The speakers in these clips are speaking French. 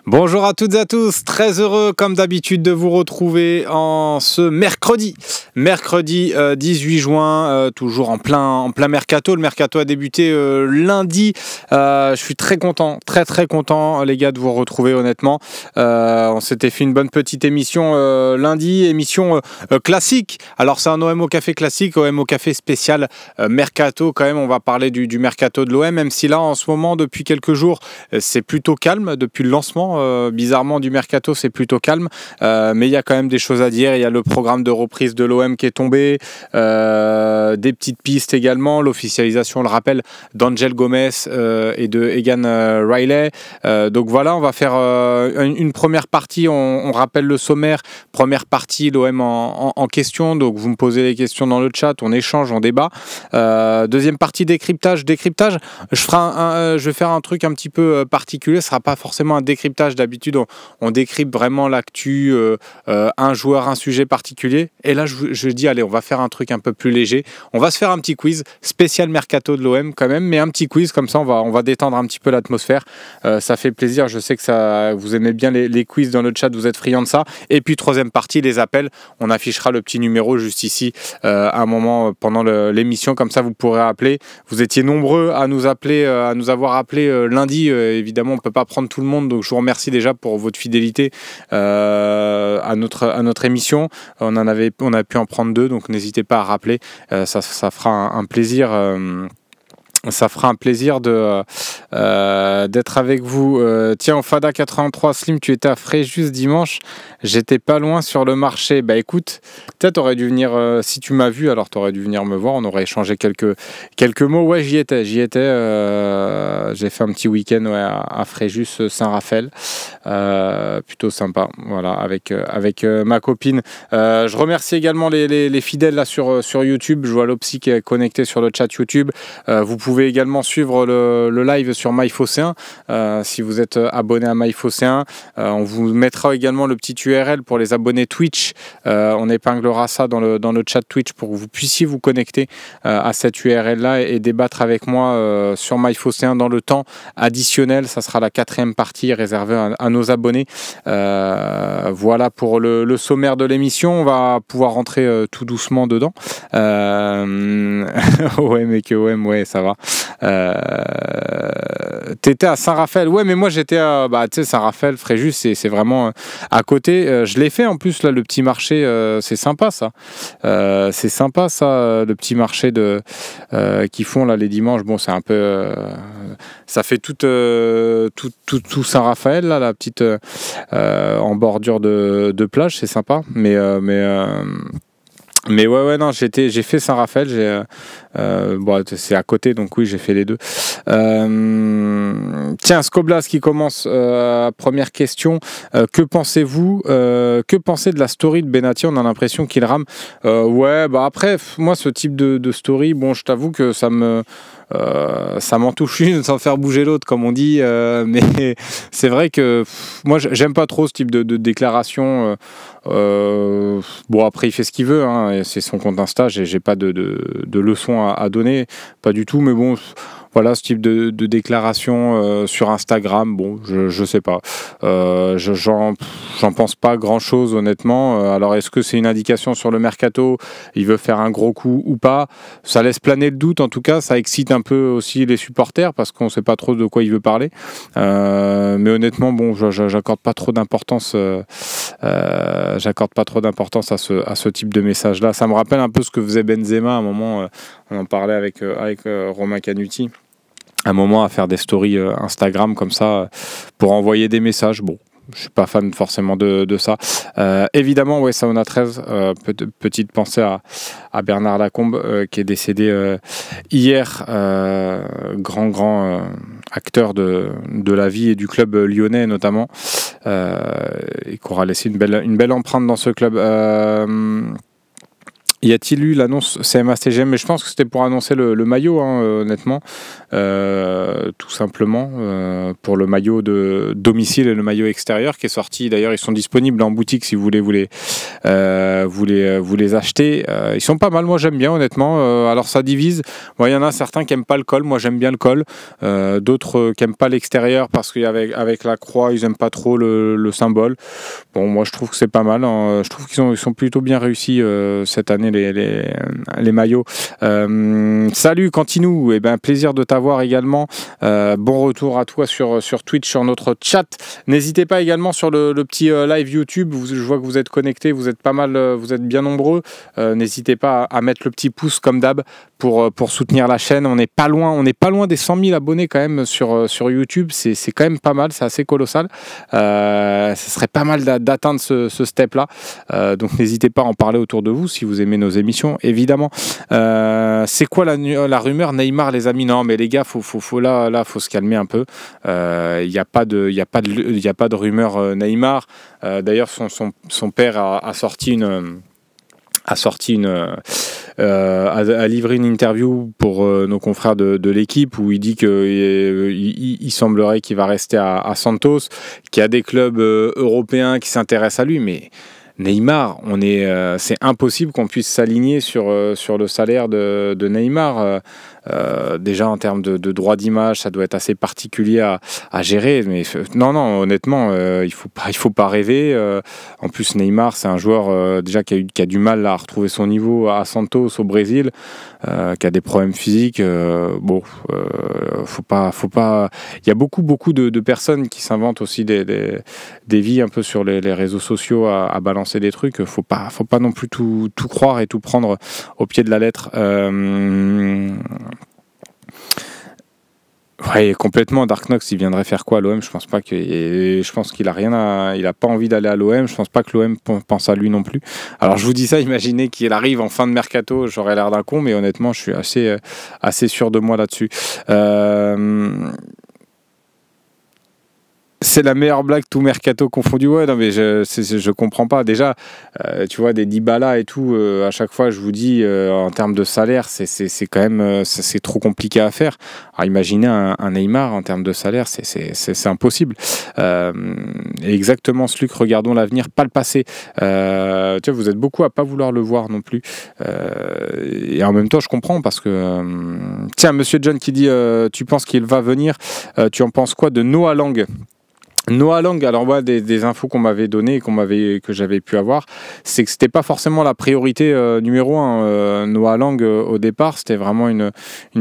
Bonjour à toutes et à tous, très heureux comme d'habitude de vous retrouver en ce mercredi 18 juin, toujours en plein mercato. Le mercato a débuté lundi. Je suis très content les gars de vous retrouver honnêtement. On s'était fait une bonne petite émission lundi, émission classique. Alors c'est un OM au café classique, OM au café spécial mercato quand même. On va parler du mercato de l'OM, même si là en ce moment depuis quelques jours c'est plutôt calme depuis le lancement. Bizarrement du mercato c'est plutôt calme, mais il y a quand même des choses à dire. Il y a le programme de reprise de l'OM qui est tombé, des petites pistes également, l'officialisation, on le rappelle, d'Angel Gomez et de Egan Riley. Donc voilà, on va faire une première partie, on rappelle le sommaire, première partie l'OM en question, donc vous me posez les questions dans le chat, on échange, on débat. Deuxième partie décryptage, je vais faire un truc un petit peu particulier, ce sera pas forcément un décryptage. D'habitude on décrypte vraiment l'actu, un joueur, un sujet particulier, et là je dis allez, on va faire un truc un peu plus léger, on va se faire un petit quiz spécial mercato de l'OM quand même, mais un petit quiz comme ça on va détendre un petit peu l'atmosphère, ça fait plaisir, je sais que vous aimez bien les quiz dans le chat, vous êtes friands de ça. Et puis troisième partie, les appels, on affichera le petit numéro juste ici à un moment pendant l'émission, comme ça vous pourrez appeler. Vous étiez nombreux à nous appeler, à nous avoir appelé lundi, évidemment on peut pas prendre tout le monde, donc je vous remercie déjà pour votre fidélité à notre émission. On a pu en prendre deux, donc n'hésitez pas à rappeler, ça fera un plaisir. Ça fera un plaisir d'être avec vous. Tiens, au Fada 83, Slim, tu étais à Fréjus dimanche. J'étais pas loin sur le marché. Bah écoute, peut-être t'aurais dû venir, si tu m'as vu, alors t'aurais dû venir me voir. On aurait échangé quelques mots. Ouais, j'y étais. J'ai fait un petit week-end à Fréjus, Saint-Raphaël. Plutôt sympa. Voilà, avec ma copine. Je remercie également les fidèles là sur YouTube. Je vois Lopsy qui est connecté sur le chat YouTube. Vous pouvez également suivre le live sur MyFosséen si vous êtes abonné à MyFosséen. On vous mettra également le petit URL pour les abonnés Twitch. On épinglera ça dans le chat Twitch pour que vous puissiez vous connecter à cette URL là et débattre avec moi sur MyFosséen dans le temps additionnel. Ça sera la 4e partie réservée à nos abonnés. Voilà pour le sommaire de l'émission. On va pouvoir rentrer tout doucement dedans. Ouais, mais que ouais, ça va. T'étais à Saint-Raphaël, ouais, mais moi j'étais à Saint-Raphaël, Fréjus, c'est vraiment à côté. Je l'ai fait en plus là, le petit marché, c'est sympa ça. Le petit marché qu'ils font là les dimanches. Bon, c'est un peu, ça fait tout Saint-Raphaël là, la petite en bordure de plage, c'est sympa. Mais ouais, non, j'ai fait Saint-Raphaël, c'est à côté, donc oui, j'ai fait les deux. Tiens, Scoblas qui commence, première question. Que pensez-vous, que pensez de la story de Benati? On a l'impression qu'il rame. Ouais, bah après, moi, ce type de story, bon, je t'avoue que ça m'en touche une sans faire bouger l'autre, comme on dit, mais c'est vrai que moi j'aime pas trop ce type de déclaration. Bon, après il fait ce qu'il veut, hein, c'est son compte Insta, j'ai pas de leçons à donner, pas du tout, mais bon, voilà, ce type de déclaration sur Instagram, bon, je sais pas. J'en pense pas grand-chose, honnêtement. Alors, est-ce que c'est une indication sur le mercato? Il veut faire un gros coup ou pas? Ça laisse planer le doute, en tout cas. Ça excite un peu aussi les supporters, parce qu'on sait pas trop de quoi il veut parler. Mais honnêtement, bon, j'accorde pas trop d'importance à ce type de message-là. Ça me rappelle un peu ce que faisait Benzema à un moment. On en parlait avec Romain Canuti. Un moment à faire des stories Instagram comme ça pour envoyer des messages. Bon, je suis pas fan forcément de ça. Évidemment, ouais, Sauna 13, petite pensée à Bernard Lacombe qui est décédé hier, grand acteur de la vie et du club lyonnais notamment, et qui aura laissé une belle empreinte dans ce club. Y a-t-il eu l'annonce CMA-CGM? Mais je pense que c'était pour annoncer le maillot, hein, honnêtement. Tout simplement. Pour le maillot de domicile et le maillot extérieur qui est sorti. D'ailleurs, ils sont disponibles en boutique si vous voulez vous les acheter. Ils sont pas mal, moi j'aime bien, honnêtement. Alors ça divise. Bon, il y en a certains qui n'aiment pas le col. Moi j'aime bien le col. D'autres qui n'aiment pas l'extérieur parce qu'avec la croix, ils n'aiment pas trop le symbole. Bon, moi je trouve que c'est pas mal. Hein. Je trouve qu'ils sont plutôt bien réussis cette année. Les maillots. Salut Cantinou, eh ben, plaisir de t'avoir également. Bon retour à toi sur Twitch, sur notre chat. N'hésitez pas également sur le petit live YouTube. Je vois que vous êtes connectés, vous êtes pas mal, vous êtes bien nombreux. N'hésitez pas à mettre le petit pouce comme d'hab pour soutenir la chaîne. On n'est pas loin des 100 000 abonnés quand même sur YouTube. C'est quand même pas mal, c'est assez colossal. Ce serait pas mal d'atteindre ce step-là. Donc n'hésitez pas à en parler autour de vous si vous aimez nos émissions, évidemment. C'est quoi la rumeur Neymar, les amis? Non, mais les gars, faut se calmer un peu. Il n'y a pas de rumeur Neymar. D'ailleurs, son père a livré une interview pour nos confrères de l'équipe où il dit qu'il semblerait qu'il va rester à Santos, qu'il y a des clubs européens qui s'intéressent à lui, mais Neymar, c'est impossible qu'on puisse s'aligner sur le salaire de Neymar. Déjà en termes de droit d'image, ça doit être assez particulier à gérer. Mais non, honnêtement, il faut pas rêver. En plus, Neymar, c'est un joueur déjà qui a du mal à retrouver son niveau à Santos, au Brésil, qui a des problèmes physiques. Faut pas. Il y a beaucoup de personnes qui s'inventent aussi des vies un peu sur les réseaux sociaux à balancer des trucs. Faut pas non plus tout croire et tout prendre au pied de la lettre. Ouais, complètement. Dark Knox, il viendrait faire quoi à l'OM? Je pense qu'il a pas envie d'aller à l'OM. Je pense pas que l'OM pense à lui non plus. Alors je vous dis ça, imaginez qu'il arrive en fin de mercato, j'aurais l'air d'un con, mais honnêtement, je suis assez sûr de moi là-dessus. C'est la meilleure blague, tout mercato confondu. Ouais, non, mais je comprends pas. Déjà, tu vois, des Dybala et tout, à chaque fois, je vous dis, en termes de salaire, c'est quand même c'est trop compliqué à faire. Alors, imaginez un Neymar en termes de salaire, c'est impossible. Et exactement, ce Luc, regardons l'avenir, pas le passé. Tu vois, vous êtes beaucoup à pas vouloir le voir non plus. Et en même temps, je comprends parce que. Tiens, Monsieur John qui dit tu penses qu'il va venir, tu en penses quoi de Noah Lang? Noah Lang, alors moi, des infos qu'on m'avait données, que j'avais pu avoir, c'est que c'était pas forcément la priorité numéro 1. Noah Lang, au départ, c'était vraiment une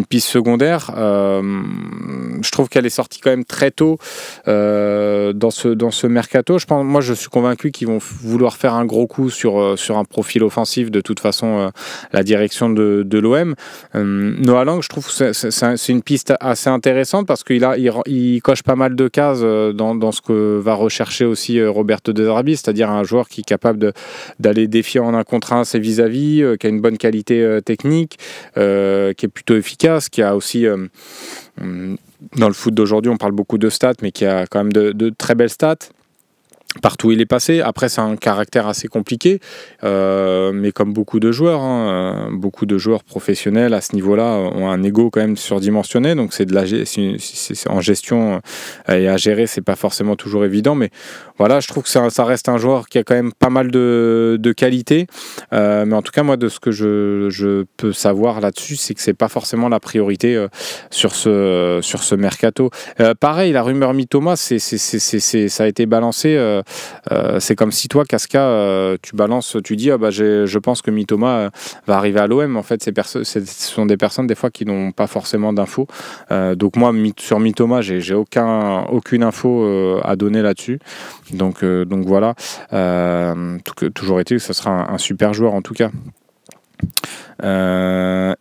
piste secondaire. Je trouve qu'elle est sortie quand même très tôt dans ce mercato. Moi, je suis convaincu qu'ils vont vouloir faire un gros coup sur un profil offensif. De toute façon, la direction de l'OM. Noah Lang, je trouve que c'est une piste assez intéressante parce qu'il coche pas mal de cases dans ce que va rechercher aussi Roberto De Zerbi, c'est-à-dire un joueur qui est capable d'aller défier en un contre un ses vis-à-vis, qui a une bonne qualité technique, qui est plutôt efficace, qui a aussi dans le foot d'aujourd'hui on parle beaucoup de stats, mais qui a quand même de très belles stats partout où il est passé. Après, c'est un caractère assez compliqué, mais comme beaucoup de joueurs, beaucoup de joueurs professionnels à ce niveau-là ont un ego quand même surdimensionné, donc c'est en gestion et à gérer, c'est pas forcément toujours évident, mais voilà, je trouve que ça reste un joueur qui a quand même pas mal de qualité, mais en tout cas, moi, de ce que je peux savoir là-dessus, c'est que c'est pas forcément la priorité sur ce mercato. Pareil, la rumeur Mitoma, ça a été balancé. C'est comme si toi, Casca, tu dis je pense que Mitoma va arriver à l'OM. En fait, ce sont des personnes des fois qui n'ont pas forcément d'infos. Donc moi, sur Mitoma, j'ai aucune info à donner là-dessus. Donc voilà. Toujours est-il que ce sera un super joueur en tout cas.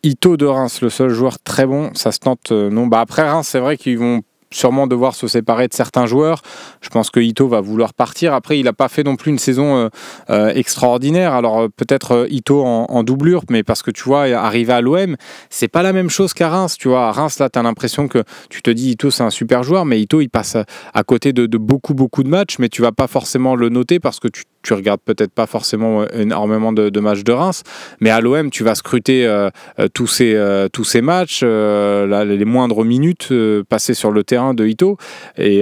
Ito de Reims, le seul joueur très bon, ça se tente non. Après Reims, c'est vrai qu'ils vont sûrement devoir se séparer de certains joueurs. Je pense que Ito va vouloir partir. Après, il n'a pas fait non plus une saison extraordinaire. Alors peut-être Ito en doublure, mais parce que tu vois, arriver à l'OM, c'est pas la même chose qu'à Reims. Tu vois, à Reims, là, tu as l'impression que tu te dis Ito, c'est un super joueur, mais Ito, il passe à côté de beaucoup de matchs, mais tu vas pas forcément le noter parce que tu regardes peut-être pas forcément énormément de matchs de Reims, mais à l'OM, tu vas scruter tous ces matchs, les moindres minutes passées sur le terrain de Ito, et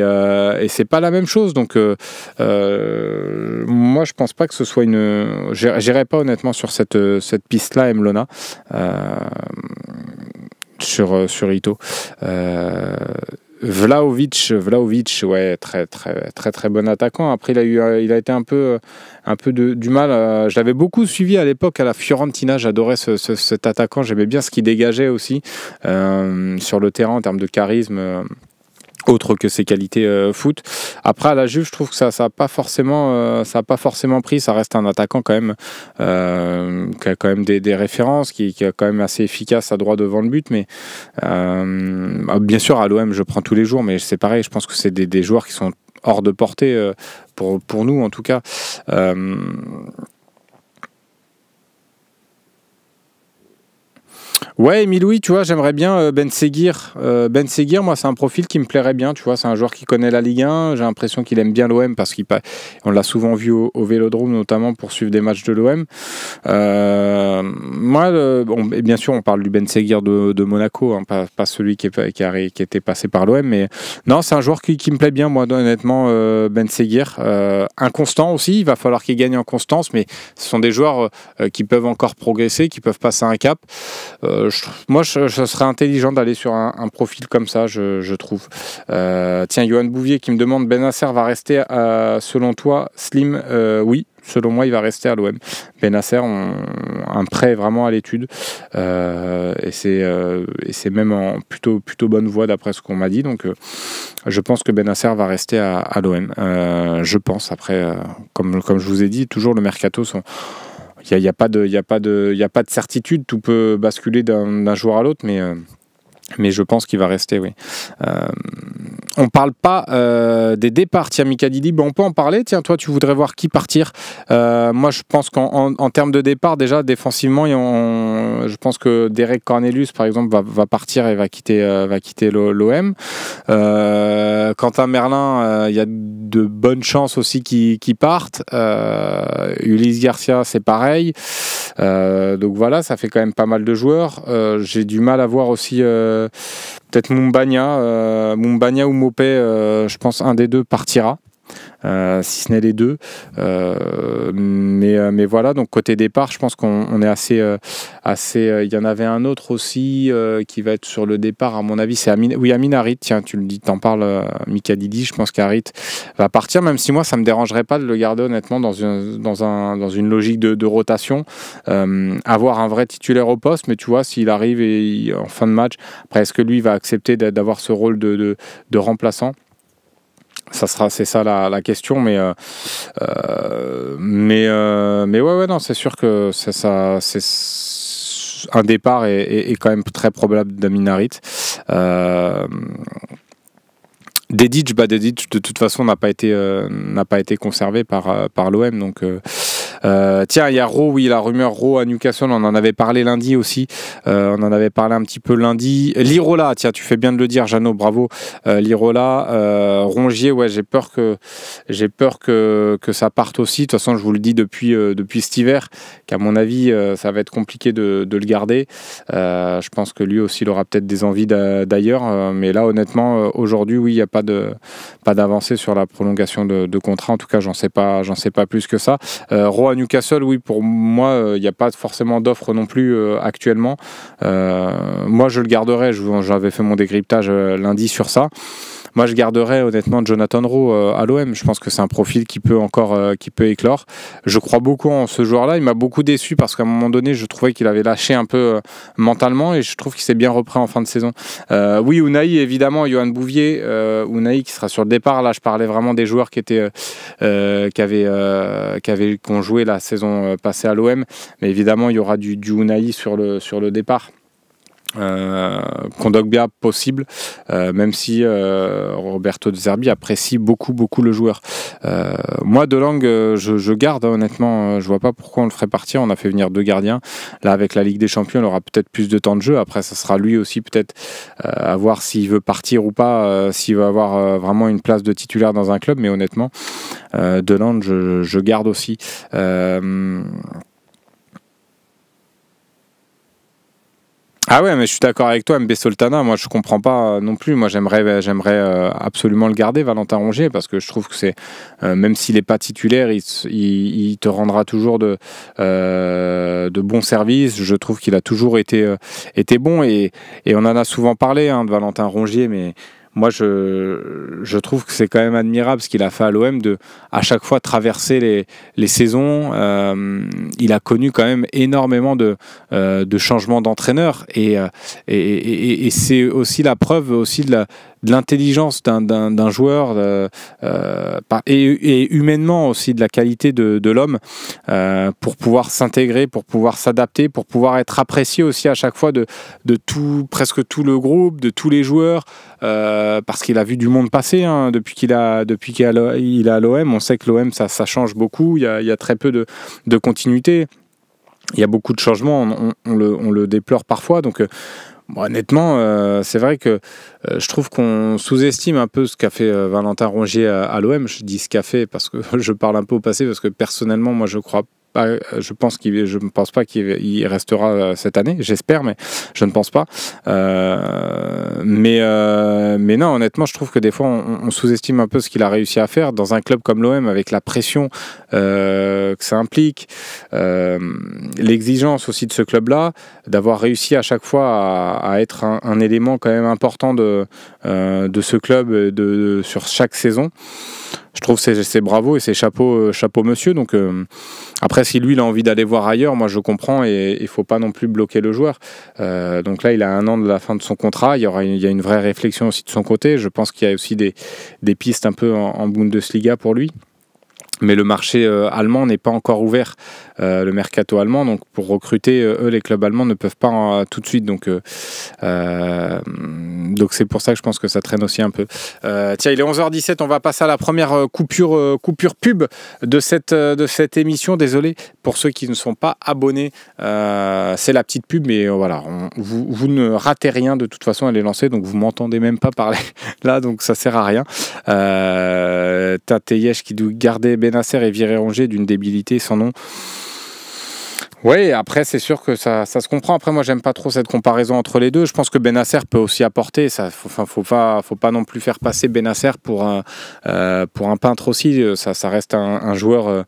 c'est pas la même chose. Donc, moi, je pense pas que ce soit j'irai pas honnêtement sur cette piste-là, Emlona, sur Ito. Vlahovic, ouais, très très très très bon attaquant. Après, il a été un peu du mal. Je l'avais beaucoup suivi à l'époque à la Fiorentina. J'adorais cet attaquant. J'aimais bien ce qu'il dégageait aussi sur le terrain en termes de charisme. Autre que ses qualités foot. Après, à la Juve, je trouve que ça a pas forcément pris. Ça reste un attaquant quand même qui a quand même des références, qui est quand même assez efficace à droit devant le but. Mais bien sûr, à l'OM, je prends tous les jours, mais c'est pareil. Je pense que c'est des joueurs qui sont hors de portée pour nous, en tout cas. Ouais, Émile, oui, tu vois, j'aimerais bien Ben Seguir. Ben Seguir, moi, c'est un profil qui me plairait bien, tu vois, c'est un joueur qui connaît la Ligue 1, j'ai l'impression qu'il aime bien l'OM parce qu'on l'a souvent vu au Vélodrome, notamment pour suivre des matchs de l'OM. Et bien sûr, on parle du Ben Seguir de Monaco, hein, pas celui qui était passé par l'OM, mais non, c'est un joueur qui me plaît bien, moi, honnêtement, Ben Seguir. Inconstant aussi, il va falloir qu'il gagne en constance, mais ce sont des joueurs qui peuvent encore progresser, qui peuvent passer un cap. Moi, ce serait intelligent d'aller sur un profil comme ça, je trouve. Tiens, Johan Bouvier qui me demande, Bennacer va rester selon toi, Slim? Oui, selon moi, il va rester à l'OM. Bennacer, un prêt vraiment à l'étude. Et c'est même en plutôt bonne voie d'après ce qu'on m'a dit. Donc, je pense que Bennacer va rester à l'OM. Je pense. Après, comme je vous ai dit, toujours le mercato il n'y a pas de certitude, tout peut basculer d'un joueur à l'autre, mais je pense qu'il va rester, oui. On parle pas des départs, tiens, Mika Didi, on peut en parler. Tiens, toi, tu voudrais voir qui partir. Moi, je pense qu'en termes de départ, déjà, défensivement, je pense que Derek Cornelius, par exemple, va partir et va quitter l'OM. Quentin Merlin, il y a de bonnes chances aussi qu'il parte. Ulysse Garcia, c'est pareil. Donc voilà, ça fait quand même pas mal de joueurs. J'ai du mal à voir aussi peut-être Mumbagna ou Mopé, je pense un des deux partira. Si ce n'est les deux, mais voilà, donc côté départ, je pense qu'on est assez. Il y en avait un autre aussi qui va être sur le départ, à mon avis, c'est Amin Harit. Tiens, tu le dis, t'en parles, Mika Didi. Je pense qu'Harit va partir, même si moi ça me dérangerait pas de le garder honnêtement dans une logique de rotation, avoir un vrai titulaire au poste. Mais tu vois, s'il arrive en fin de match, après, est-ce que lui va accepter d'avoir ce rôle de remplaçant? C'est ça la question, mais ouais, non, c'est sûr que c'est un départ est quand même très probable d'Amin Harit. Dedic, de toute façon n'a pas été conservé par l'OM, donc tiens, il y a Rowe, oui, la rumeur Rowe à Newcastle, on en avait parlé lundi aussi, on en avait parlé un petit peu lundi. Lirola, tiens, tu fais bien de le dire, Jeannot, bravo. Lirola, Rongier, ouais, j'ai peur que ça parte aussi. De toute façon, je vous le dis depuis cet hiver, qu'à mon avis, ça va être compliqué de le garder. Je pense que lui aussi, il aura peut-être des envies d'ailleurs, mais là, honnêtement, aujourd'hui, oui, il n'y a pas d'avancée sur la prolongation de contrat. En tout cas, j'en sais pas plus que ça. Rowe à Newcastle, oui, pour moi, il n'y a pas forcément d'offre non plus actuellement. Moi, je le garderai. J'avais fait mon décryptage lundi sur ça. Moi, je garderais honnêtement Jonathan Rowe à l'OM. Je pense que c'est un profil qui peut éclore. Je crois beaucoup en ce joueur-là. Il m'a beaucoup déçu parce qu'à un moment donné, je trouvais qu'il avait lâché un peu mentalement et je trouve qu'il s'est bien repris en fin de saison. Oui, Unai, évidemment, Johan Bouvier, Unai qui sera sur le départ. Là, je parlais vraiment des joueurs qui ont joué la saison passée à l'OM. Mais évidemment, il y aura du Unai sur le départ. Kondogbia possible, même si Roberto De Zerbi apprécie beaucoup le joueur. Moi, Delang, je garde, honnêtement, je vois pas pourquoi on le ferait partir. On a fait venir 2 gardiens. Là, avec la Ligue des Champions, il aura peut-être plus de temps de jeu. Après, ça sera lui aussi peut-être à voir s'il veut partir ou pas, s'il veut avoir vraiment une place de titulaire dans un club. Mais honnêtement, Delang, je garde aussi. Ah ouais, mais je suis d'accord avec toi, MB Soltana, moi je comprends pas non plus. Moi j'aimerais absolument le garder, Valentin Rongier, parce que je trouve que c'est, même s'il n'est pas titulaire, il te rendra toujours de bons services. Je trouve qu'il a toujours été bon, et on en a souvent parlé de Valentin Rongier, mais moi, je trouve que c'est quand même admirable ce qu'il a fait à l'OM, de à chaque fois traverser les saisons. Il a connu quand même énormément de changements d'entraîneur, et c'est aussi la preuve aussi de l'intelligence d'un joueur, et humainement aussi de la qualité de l'homme, pour pouvoir s'intégrer, pour pouvoir s'adapter, pour pouvoir être apprécié aussi à chaque fois de presque tout le groupe, de tous les joueurs, parce qu'il a vu du monde passer depuis qu'il est à l'OM. On sait que l'OM ça change beaucoup, il y a très peu de continuité, il y a beaucoup de changements, on le déplore parfois, donc bon, honnêtement, c'est vrai que je trouve qu'on sous-estime un peu ce qu'a fait Valentin Rongier à l'OM. Je dis ce qu'a fait parce que je parle un peu au passé, parce que personnellement, moi, je ne pense pas qu'il restera cette année. J'espère, mais je ne pense pas. Mais non, honnêtement, je trouve que des fois, on sous-estime un peu ce qu'il a réussi à faire dans un club comme l'OM, avec la pression que ça implique, l'exigence aussi de ce club-là, d'avoir réussi à chaque fois à être un élément quand même important de ce club sur chaque saison. Je trouve que c'est bravo, et c'est chapeau monsieur. Donc après, si lui il a envie d'aller voir ailleurs, moi je comprends, et il faut pas non plus bloquer le joueur. Donc là, il a 1 an de la fin de son contrat. Il y a une vraie réflexion aussi de son côté. Je pense qu'il y a aussi des pistes un peu en Bundesliga pour lui. Mais le marché allemand n'est pas encore ouvert, le mercato allemand. Donc pour recruter, les clubs allemands ne peuvent pas tout de suite. Donc c'est pour ça que je pense que ça traîne aussi un peu. Tiens, il est 11h17, on va passer à la première coupure pub de cette émission. Désolé pour ceux qui ne sont pas abonnés. C'est la petite pub, mais voilà, vous ne ratez rien, de toute façon elle est lancée, donc vous m'entendez même pas parler là, donc ça sert à rien. Tateyesh qui doit garder Benasser et virer Rongier d'une débilité sans nom. Oui, après c'est sûr que ça se comprend. Après, moi j'aime pas trop cette comparaison entre les deux. Je pense que Benasser peut aussi apporter. Faut pas non plus faire passer Benasser pour un peintre aussi. Ça reste un joueur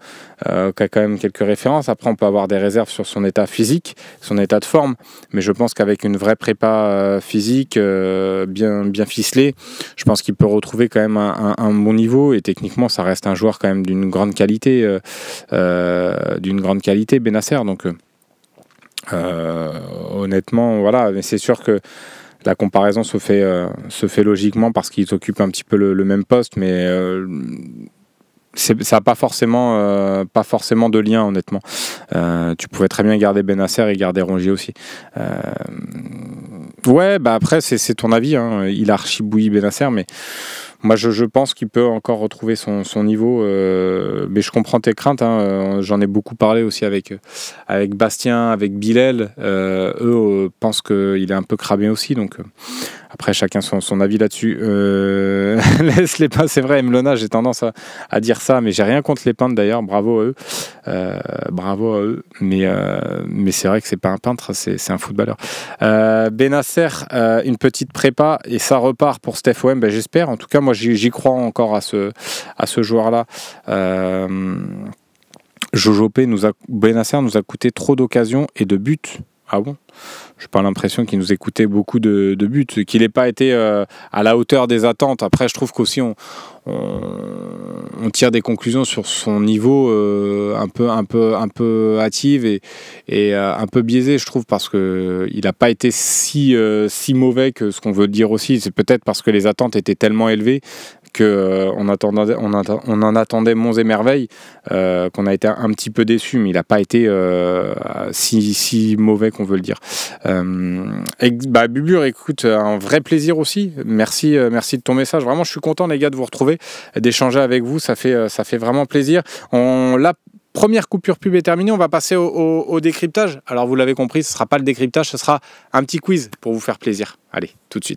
qui a quand même quelques références. Après, on peut avoir des réserves sur son état physique, son état de forme. Mais je pense qu'avec une vraie prépa physique bien ficelée, je pense qu'il peut retrouver quand même un bon niveau. Et techniquement, ça reste un joueur quand même d'une grande qualité, Benasser. Donc honnêtement, voilà. Mais c'est sûr que la comparaison se fait logiquement, parce qu'ils occupent un petit peu le même poste, mais ça n'a pas forcément de lien, honnêtement. Tu pouvais très bien garder Benasser et garder Rongier aussi. Ouais, bah après c'est ton avis, il a archi bouilli Benasser, mais moi je pense qu'il peut encore retrouver son niveau, mais je comprends tes craintes, j'en ai beaucoup parlé aussi avec Bastien, avec Bilal, eux pensent qu'il est un peu cramé aussi, donc après chacun son avis là-dessus. Laisse les peintres, c'est vrai, Mlona, j'ai tendance à dire ça, mais j'ai rien contre les peintres d'ailleurs, bravo à eux, mais c'est vrai que c'est pas un peintre, c'est un footballeur. Benasser, une petite prépa et ça repart pour Steph OM, j'espère. En tout cas, moi j'y crois encore à ce joueur-là. Jojo P Benasser nous a coûté trop d'occasions et de buts. Ah bon? J'ai pas l'impression qu'il nous ait coûté beaucoup de buts, qu'il n'ait pas été à la hauteur des attentes. Après, je trouve qu'aussi on tire des conclusions sur son niveau un peu hâtive et un peu biaisé, je trouve, parce que il n'a pas été si mauvais que ce qu'on veut dire aussi. C'est peut-être parce que les attentes étaient tellement élevées que on en attendait monts et merveilles, qu'on a été un petit peu déçus, mais il n'a pas été si mauvais qu'on veut le dire. Bubur, écoute, un vrai plaisir aussi. Merci de ton message. Vraiment, je suis content, les gars, de vous retrouver, d'échanger avec vous. Ça fait vraiment plaisir. La première coupure pub est terminée. On va passer au décryptage. Alors, vous l'avez compris, ce ne sera pas le décryptage, ce sera un petit quiz pour vous faire plaisir. Allez, tout de suite.